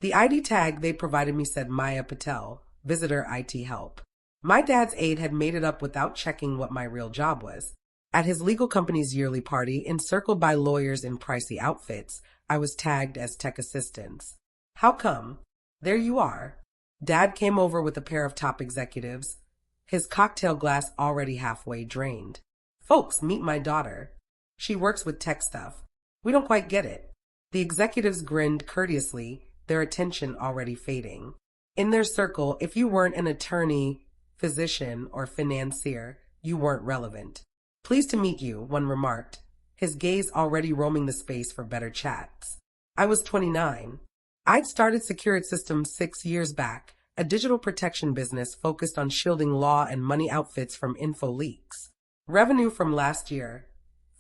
The ID tag they provided me said Maya Patel, visitor IT help. My dad's aide had made it up without checking what my real job was. At his legal company's yearly party, encircled by lawyers in pricey outfits, I was tagged as tech assistants. How come? There you are. Dad came over with a pair of top executives, his cocktail glass already halfway drained. Folks, meet my daughter. She works with tech stuff. We don't quite get it. The executives grinned courteously, their attention already fading. In their circle, if you weren't an attorney, physician, or financier, you weren't relevant. Pleased to meet you, one remarked, his gaze already roaming the space for better chats. I was 29. I'd started Secured Systems 6 years back, a digital protection business focused on shielding law and money outfits from info leaks. Revenue from last year,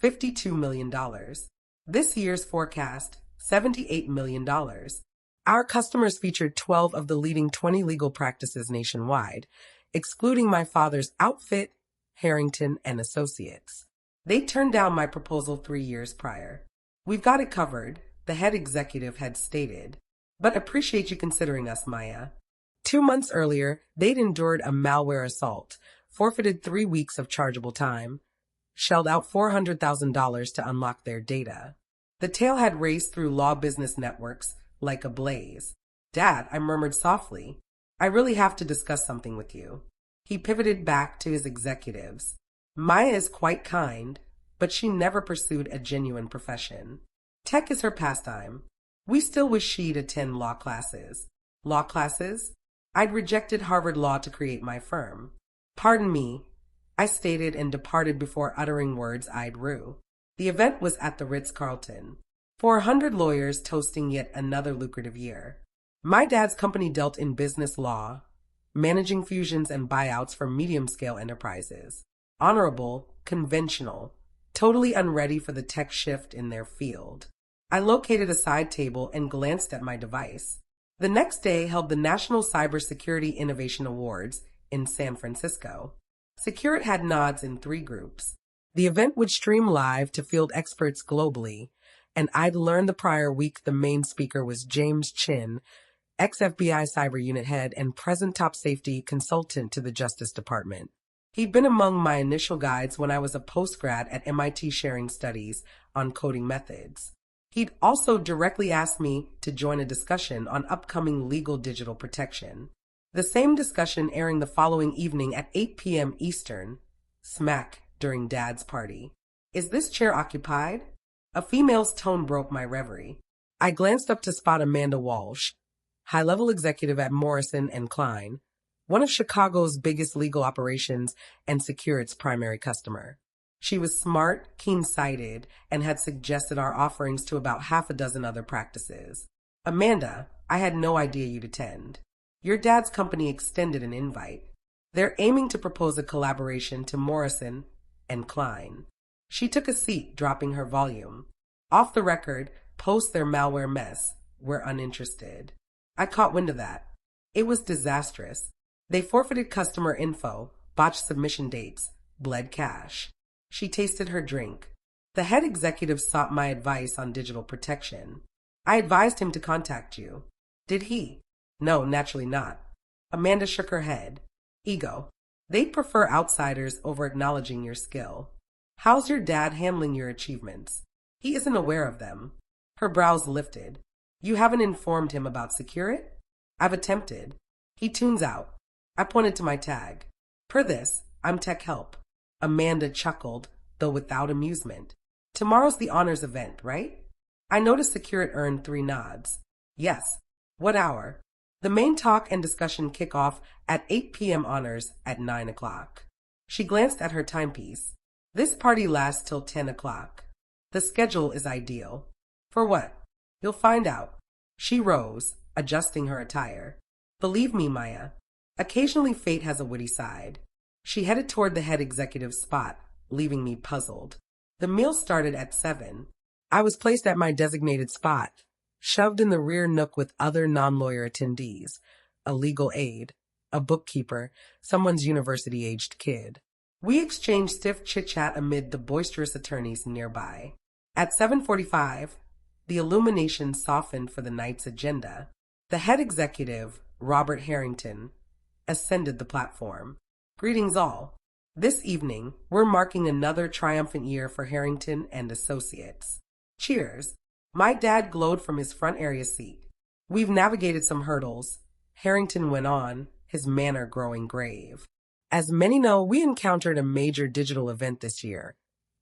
$52 million. This year's forecast, $78 million. Our customers featured 12 of the leading 20 legal practices nationwide, excluding my father's outfit, Harrington and Associates. They turned down my proposal 3 years prior. We've got it covered, the head executive had stated, but appreciate you considering us, Maya. 2 months earlier, they'd endured a malware assault, forfeited 3 weeks of chargeable time, shelled out $400,000 to unlock their data. The tale had raced through law business networks like a blaze. Dad, I murmured softly, I really have to discuss something with you. He pivoted back to his executives. Maya is quite kind, but she never pursued a genuine profession. Tech is her pastime. We still wish she'd attend law classes. Law classes? I'd rejected Harvard Law to create my firm. Pardon me, I stated and departed before uttering words I'd rue. The event was at the Ritz-Carlton. 400 lawyers toasting yet another lucrative year. My dad's company dealt in business law, managing fusions and buyouts for medium-scale enterprises. Honorable, conventional, totally unready for the tech shift in their field. I located a side table and glanced at my device. The next day held the National Cybersecurity Innovation Awards in San Francisco. Securit had nods in 3 groups. The event would stream live to field experts globally, and I'd learned the prior week the main speaker was James Chin, ex-FBI cyber unit head and present top safety consultant to the Justice Department. He'd been among my initial guides when I was a postgrad at MIT sharing studies on coding methods. He'd also directly asked me to join a discussion on upcoming legal digital protection. The same discussion airing the following evening at 8 p.m. Eastern, smack during Dad's party. Is this chair occupied? A female's tone broke my reverie. I glanced up to spot Amanda Walsh, high-level executive at Morrison & Klein, one of Chicago's biggest legal operations and Securit's primary customer. She was smart, keen-sighted, and had suggested our offerings to about half a dozen other practices. Amanda, I had no idea you'd attend. Your dad's company extended an invite. They're aiming to propose a collaboration to Morrison & Klein. She took a seat, dropping her volume. Off the record, post their malware mess. We're uninterested. I caught wind of that. It was disastrous. They forfeited customer info, botched submission dates, bled cash. She tasted her drink. The head executive sought my advice on digital protection. I advised him to contact you. Did he? No, naturally not. Amanda shook her head. Ego. They'd prefer outsiders over acknowledging your skill. How's your dad handling your achievements? He isn't aware of them. Her brows lifted. You haven't informed him about Securit? I've attempted. He tunes out. I pointed to my tag. Per this, I'm tech help. Amanda chuckled, though without amusement. Tomorrow's the honors event, right? I noticed Securit earned 3 nods. Yes. What hour? The main talk and discussion kick off at 8 p.m. honors at 9 o'clock. She glanced at her timepiece. This party lasts till 10 o'clock. The schedule is ideal. For what? You'll find out. She rose, adjusting her attire. Believe me, Maya, occasionally fate has a witty side. She headed toward the head executive's spot, leaving me puzzled. The meal started at 7. I was placed at my designated spot, shoved in the rear nook with other non-lawyer attendees, a legal aide, a bookkeeper, someone's university-aged kid. We exchanged stiff chit-chat amid the boisterous attorneys nearby. At 7:45, the illumination softened for the night's agenda. The head executive, Robert Harrington, ascended the platform. Greetings all. This evening, we're marking another triumphant year for Harrington and Associates. Cheers. My dad glowed from his front area seat. We've navigated some hurdles, Harrington went on, his manner growing grave. As many know, we encountered a major digital event this year,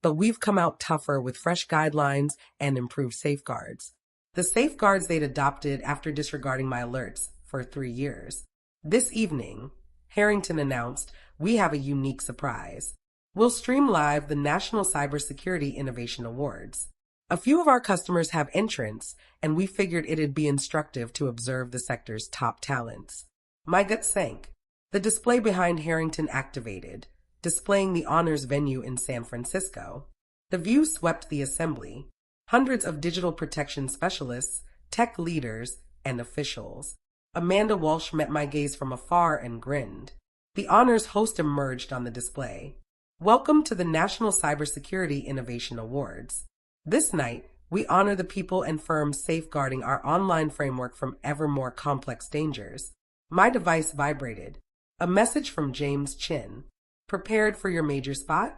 but we've come out tougher with fresh guidelines and improved safeguards. The safeguards they'd adopted after disregarding my alerts for 3 years. This evening, Harrington announced, we have a unique surprise. We'll stream live the National Cybersecurity Innovation Awards. A few of our customers have entrants, and we figured it'd be instructive to observe the sector's top talents. My gut sank. The display behind Harrington activated, displaying the honors venue in San Francisco. The view swept the assembly. Hundreds of digital protection specialists, tech leaders, and officials. Amanda Walsh met my gaze from afar and grinned. The honors host emerged on the display. Welcome to the National Cybersecurity Innovation Awards. This night, we honor the people and firms safeguarding our online framework from ever more complex dangers. My device vibrated. A message from James Chin. Prepared for your major spot?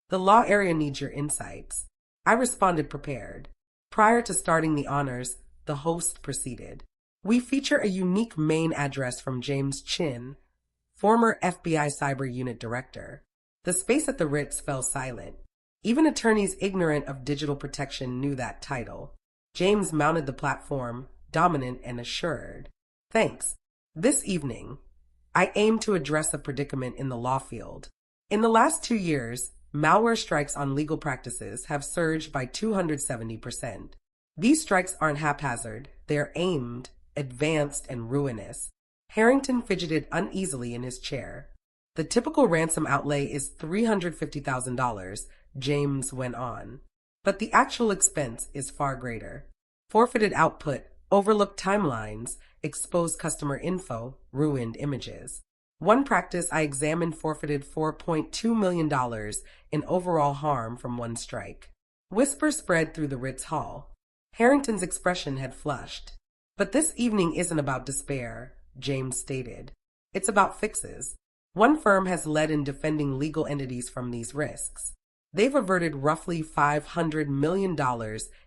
The law area needs your insights. I responded prepared. Prior to starting the honors, the host proceeded. We feature a unique main address from James Chin, former FBI Cyber Unit Director. The space at the Ritz fell silent. Even attorneys ignorant of digital protection knew that title. James mounted the platform, dominant and assured. Thanks. This evening, I aim to address a predicament in the law field. In the last 2 years, malware strikes on legal practices have surged by 270%. These strikes aren't haphazard, they're aimed, advanced, and ruinous. Harrington fidgeted uneasily in his chair. The typical ransom outlay is $350,000, James went on. But the actual expense is far greater. Forfeited output, overlooked timelines, exposed customer info, ruined images. One practice I examined forfeited $4.2 million in overall harm from one strike. Whispers spread through the Ritz Hall. Harrington's expression had flushed. But this evening isn't about despair, James stated. It's about fixes. One firm has led in defending legal entities from these risks. They've averted roughly $500 million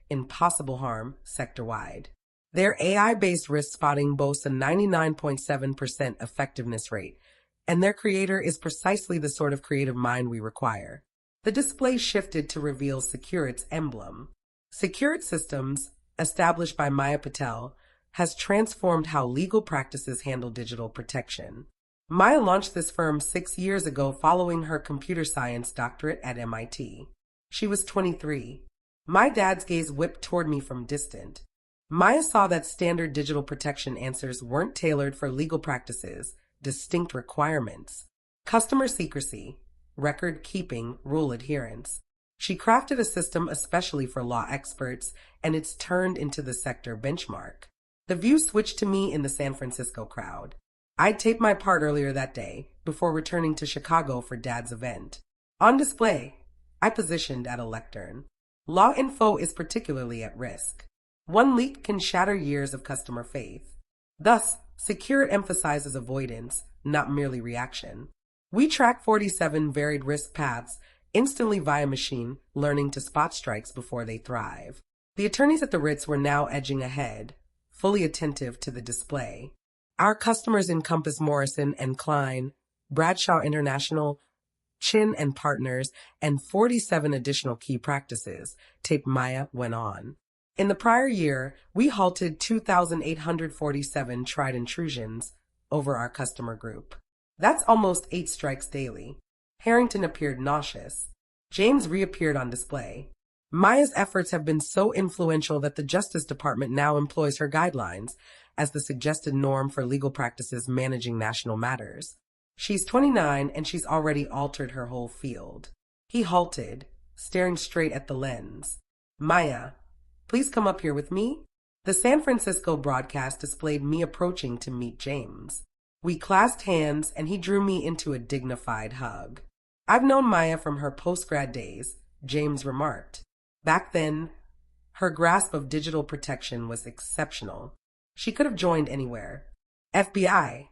in possible harm sector-wide. Their AI-based risk spotting boasts a 99.7% effectiveness rate, and their creator is precisely the sort of creative mind we require. The display shifted to reveal Securit's emblem. Securit Systems, established by Maya Patel, has transformed how legal practices handle digital protection. Maya launched this firm 6 years ago following her computer science doctorate at MIT. She was 23. My dad's gaze whipped toward me from distant. Maya saw that standard digital protection answers weren't tailored for legal practices, distinct requirements. Customer secrecy, record keeping, rule adherence. She crafted a system especially for law experts, and it's turned into the sector benchmark. The view switched to me in the San Francisco crowd. I'd taped my part earlier that day, before returning to Chicago for Dad's event. On display, I positioned at a lectern. Law info is particularly at risk. One leak can shatter years of customer faith. Thus, Securit emphasizes avoidance, not merely reaction. We track 47 varied risk paths instantly via machine learning to spot strikes before they thrive. The attorneys at the Ritz were now edging ahead, fully attentive to the display. Our customers encompass Morrison and Klein, Bradshaw International, Chin and Partners, and 47 additional key practices, Tape Maya went on. In the prior year, we halted 2,847 tried intrusions over our customer group. That's almost 8 strikes daily. Harrington appeared nauseous. James reappeared on display. Maya's efforts have been so influential that the Justice Department now employs her guidelines as the suggested norm for legal practices managing national matters. She's 29 and she's already altered her whole field. He halted, staring straight at the lens. Maya, please come up here with me. The San Francisco broadcast displayed me approaching to meet James. We clasped hands and he drew me into a dignified hug. I've known Maya from her post-grad days, James remarked. Back then, her grasp of digital protection was exceptional. She could have joined anywhere. FBI,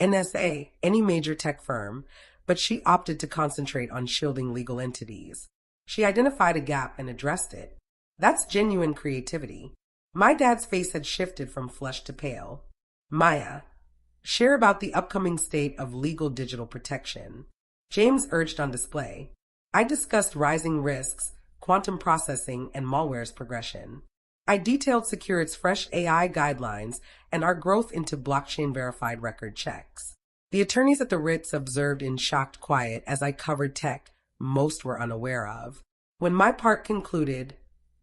NSA, any major tech firm, but she opted to concentrate on shielding legal entities. She identified a gap and addressed it. That's genuine creativity. My dad's face had shifted from flushed to pale. Maya, share about the upcoming state of legal digital protection. James urged on display. I discussed rising risks, quantum processing, and malware's progression. I detailed Securit's fresh AI guidelines and our growth into blockchain-verified record checks. The attorneys at the Ritz observed in shocked quiet as I covered tech most were unaware of. When my part concluded,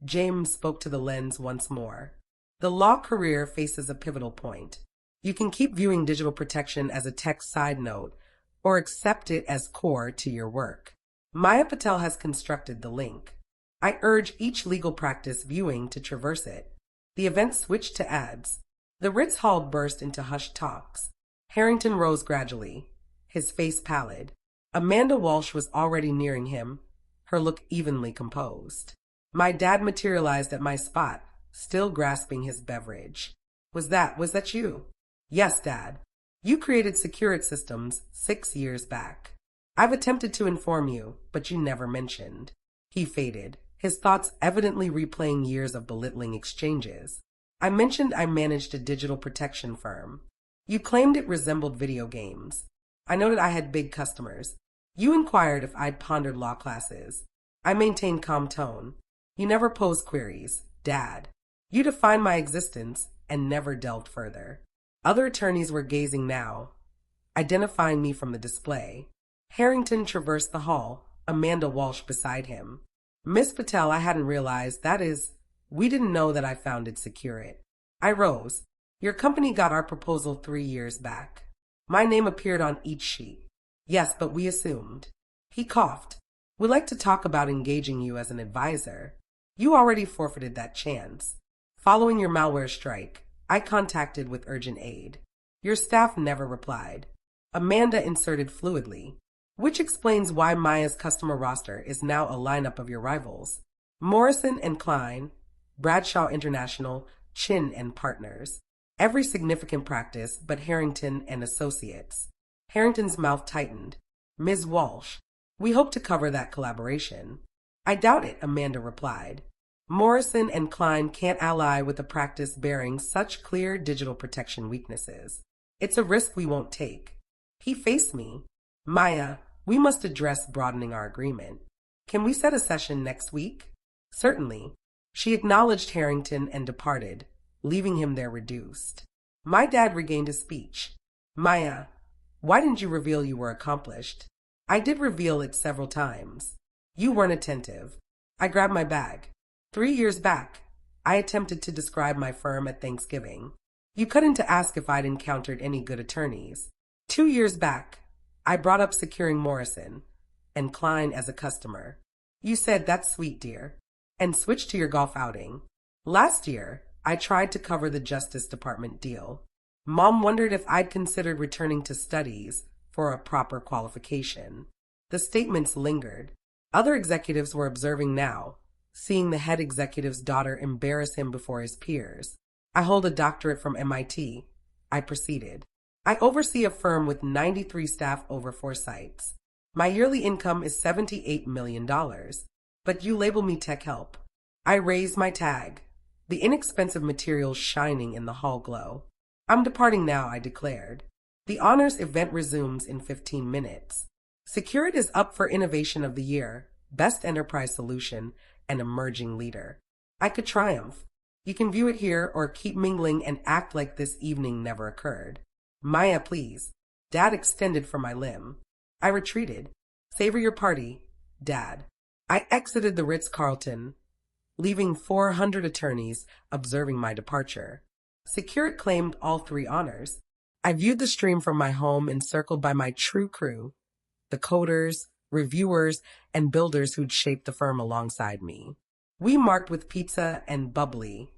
James spoke to the lens once more. The law career faces a pivotal point. You can keep viewing digital protection as a tech side note or accept it as core to your work. Maya Patel has constructed the link. I urge each legal practice viewing to traverse it. The event switched to ads. The Ritz Hall burst into hushed talks. Harrington rose gradually, his face pallid. Amanda Walsh was already nearing him, her look evenly composed. My dad materialized at my spot, still grasping his beverage. Was that you? Yes, Dad. You created Securit Systems 6 years back. I've attempted to inform you, but you never mentioned. He faded, his thoughts evidently replaying years of belittling exchanges. I mentioned I managed a digital protection firm. You claimed it resembled video games. I noted I had big customers. You inquired if I'd pondered law classes. I maintained calm tone. You never posed queries, Dad. You defined my existence and never delved further. Other attorneys were gazing now, identifying me from the display. Harrington traversed the hall, Amanda Walsh beside him. Miss Patel, I hadn't realized, we didn't know that I founded Securit. I rose. Your company got our proposal 3 years back. My name appeared on each sheet. Yes, but we assumed. He coughed. We'd like to talk about engaging you as an advisor. You already forfeited that chance. Following your malware strike, I contacted with urgent aid. Your staff never replied. Amanda inserted fluidly, which explains why Maya's customer roster is now a lineup of your rivals. Morrison and Klein, Bradshaw International, Chin and Partners. Every significant practice but Harrington and Associates. Harrington's mouth tightened. Ms. Walsh, we hope to cover that collaboration. I doubt it, Amanda replied. Morrison and Klein can't ally with a practice bearing such clear digital protection weaknesses. It's a risk we won't take. He faced me. Maya, we must address broadening our agreement. Can we set a session next week? Certainly. She acknowledged Harrington and departed, leaving him there reduced. My dad regained his speech. Maya, why didn't you reveal you were accomplished? I did reveal it several times. You weren't attentive. I grabbed my bag. 3 years back, I attempted to describe my firm at Thanksgiving. You cut in to ask if I'd encountered any good attorneys. 2 years back, I brought up securing Morrison and Klein as a customer. You said, that's sweet, dear, and switched to your golf outing. Last year, I tried to cover the Justice Department deal. Mom wondered if I'd considered returning to studies for a proper qualification. The statements lingered. Other executives were observing now, seeing the head executive's daughter embarrass him before his peers. I hold a doctorate from MIT. I proceeded. I oversee a firm with 93 staff over 4 sites. My yearly income is $78 million, but you label me tech help. I raise my tag, the inexpensive materials shining in the hall glow. I'm departing now, I declared. The honors event resumes in 15 minutes. Securit is up for Innovation of the Year, Best Enterprise Solution, and Emerging Leader. I could triumph. You can view it here or keep mingling and act like this evening never occurred. Maya, please. Dad extended from my limb. I retreated. Savor your party, Dad. I exited the Ritz-Carlton, leaving 400 attorneys observing my departure. Securit claimed all 3 honors. I viewed the stream from my home encircled by my true crew, the coders, reviewers, and builders who'd shaped the firm alongside me. We marked with pizza and bubbly,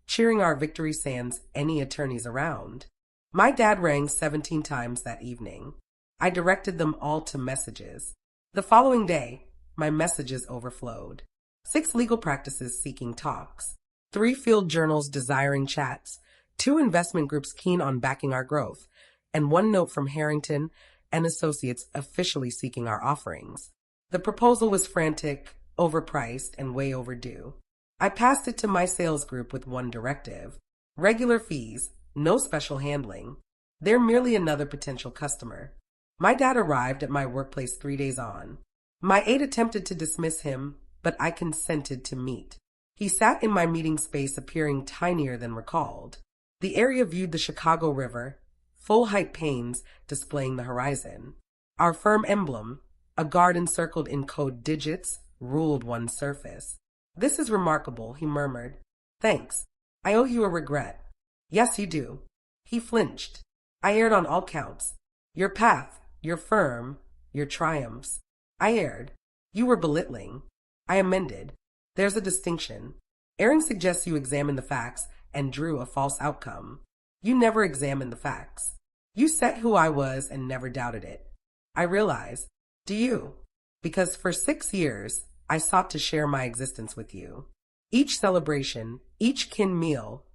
cheering our victory sans any attorneys around. My dad rang 17 times that evening. I directed them all to messages. The following day, my messages overflowed. 6 legal practices seeking talks, 3 field journals desiring chats, 2 investment groups keen on backing our growth, and 1 note from Harrington and Associates officially seeking our offerings. The proposal was frantic, overpriced, and way overdue. I passed it to my sales group with one directive: regular fees, no special handling. They're merely another potential customer. My dad arrived at my workplace 3 days on. My aide attempted to dismiss him, but I consented to meet. He sat in my meeting space, appearing tinier than recalled. The area viewed the Chicago River, full-height panes displaying the horizon. Our firm emblem, a guard encircled in code digits, ruled one surface. "This is remarkable," he murmured. "Thanks. I owe you a regret." "Yes, you do." He flinched. I aired on all counts. "Your path, your firm, your triumphs." I aired. "You were belittling." I amended. "There's a distinction. Airing suggests you examine the facts and drew a false outcome. You never examined the facts. You set who I was and never doubted it." I realized. "Do you?" Because for 6 years, I sought to share my existence with you. Each celebration, each kin meal,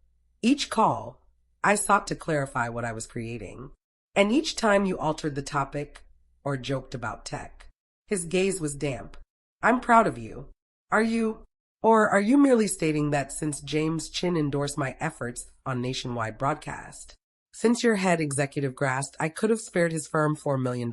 each call, I sought to clarify what I was creating. And each time you altered the topic or joked about tech. His gaze was damp. "I'm proud of you. Are you? Or are you merely stating that since James Chin endorsed my efforts on nationwide broadcast, since your head executive grasped, I could have spared his firm $4 million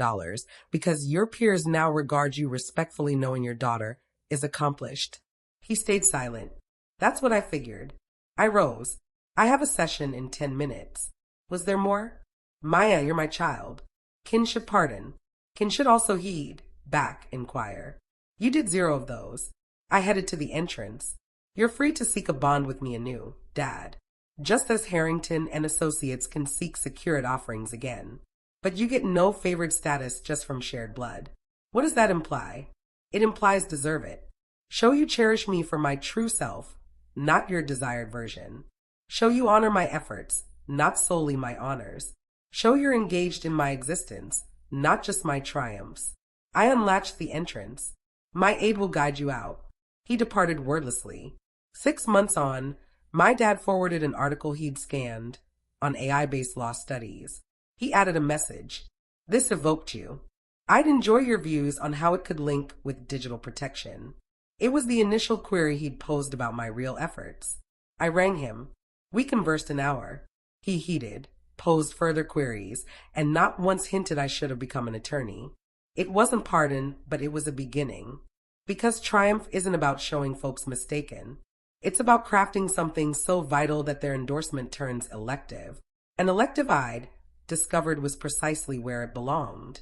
because your peers now regard you respectfully, knowing your daughter is accomplished?" He stayed silent. "That's what I figured." I rose. "I have a session in 10 minutes. Was there more?" "Maya, you're my child. Kin should pardon. Kin should also heed, back, inquire. You did 0 of those." I headed to the entrance. "You're free to seek a bond with me anew, Dad, just as Harrington and Associates can seek secured offerings again. But you get no favored status just from shared blood." "What does that imply?" "It implies deserve it. Show you cherish me for my true self, not your desired version. Show you honor my efforts, not solely my honors. Show you're engaged in my existence, not just my triumphs." I unlatched the entrance. "My aide will guide you out." He departed wordlessly. 6 months on, my dad forwarded an article he'd scanned on AI-based law studies. He added a message. "This evoked you. I'd enjoy your views on how it could link with digital protection." It was the initial query he'd posed about my real efforts. I rang him. We conversed an hour. He heeded, posed further queries, and not once hinted I should have become an attorney. It wasn't pardon, but it was a beginning. Because triumph isn't about showing folks mistaken. It's about crafting something so vital that their endorsement turns elective. An elective I'd discovered was precisely where it belonged.